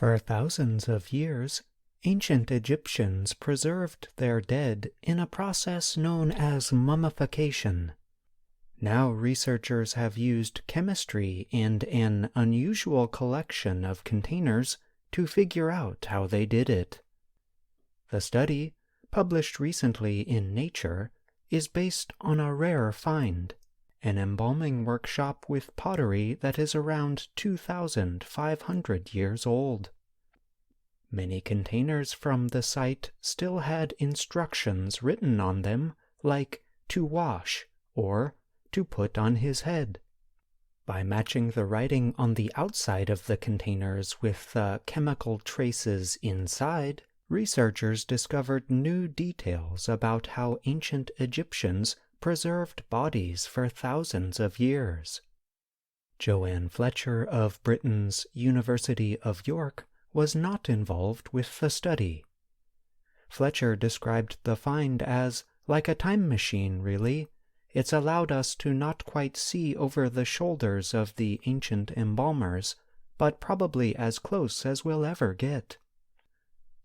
For thousands of years, ancient Egyptians preserved their dead in a process known as mummification. Now researchers have used chemistry and an unusual collection of containers to figure out how they did it. The study, published recently in Nature, is based on a rare find, an embalming workshop with pottery that is around 2,500 years old. Many containers from the site still had instructions written on them, like to wash or to put on his head. By matching the writing on the outside of the containers with the chemical traces inside, researchers discovered new details about how ancient Egyptians preserved bodies for thousands of years. Joanne Fletcher of Britain's University of York was not involved with the study. Fletcher described the find as like a time machine, really. It's allowed us to not quite see over the shoulders of the ancient embalmers, but probably as close as we'll ever get.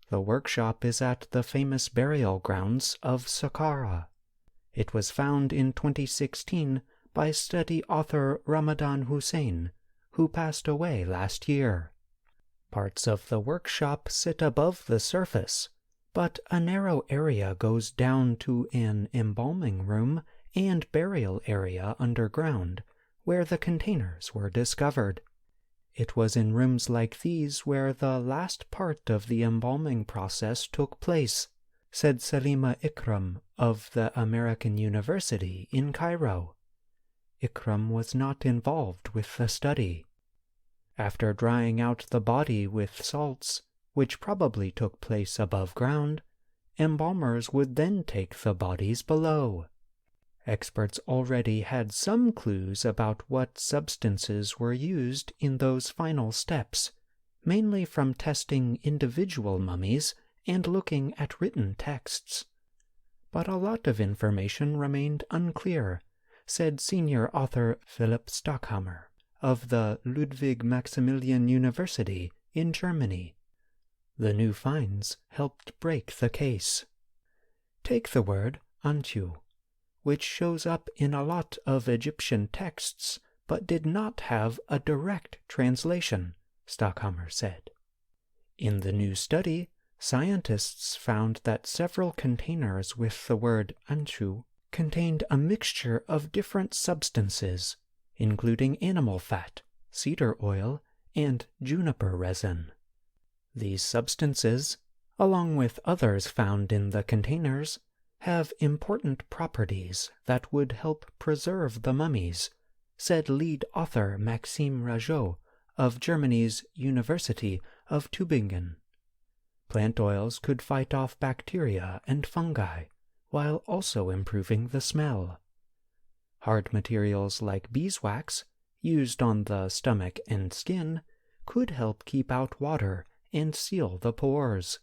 The workshop is at the famous burial grounds of Saqqara. It was found in 2016 by study author Ramadan Hussein, who passed away last year. Parts of the workshop sit above the surface, but a narrow area goes down to an embalming room and burial area underground, where the containers were discovered. It was in rooms like these where the last part of the embalming process took place, said Salima Ikram of the American University in Cairo. Ikram was not involved with the study. After drying out the body with salts, which probably took place above ground, embalmers would then take the bodies below. Experts already had some clues about what substances were used in those final steps, mainly from testing individual mummies and looking at written texts. But a lot of information remained unclear, said senior author Philipp Stockhammer of the Ludwig Maximilian University in Germany. The new finds helped break the case. Take the word antu, which shows up in a lot of Egyptian texts but did not have a direct translation, Stockhammer said. In the new study, scientists found that several containers with the word antu contained a mixture of different substances, including animal fat, cedar oil, and juniper resin. These substances, along with others found in the containers, have important properties that would help preserve the mummies, said lead author Maxime Rageot of Germany's University of Tübingen. Plant oils could fight off bacteria and fungi, while also improving the smell. Hard materials like beeswax, used on the stomach and skin, could help keep out water and seal the pores.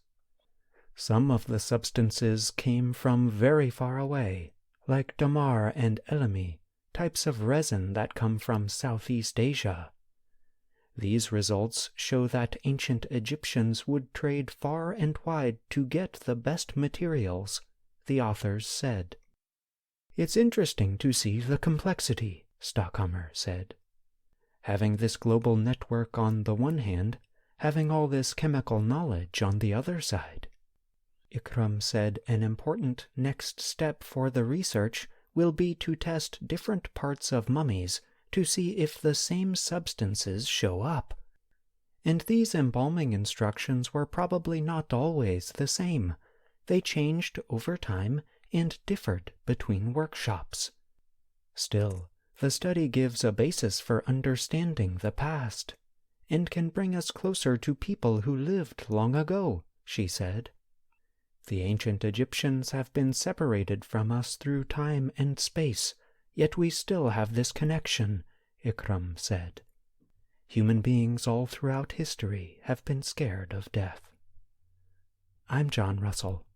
Some of the substances came from very far away, like damar and elemi, types of resin that come from Southeast Asia. These results show that ancient Egyptians would trade far and wide to get the best materials, the authors said. It's interesting to see the complexity, Stockhammer said. Having this global network on the one hand, having all this chemical knowledge on the other side. Ikram said an important next step for the research will be to test different parts of mummies to see if the same substances show up. And these embalming instructions were probably not always the same. They changed over time and differed between workshops. Still, the study gives a basis for understanding the past, and can bring us closer to people who lived long ago, she said. The ancient Egyptians have been separated from us through time and space, yet we still have this connection, Ikram said. Human beings all throughout history have been scared of death. I'm John Russell.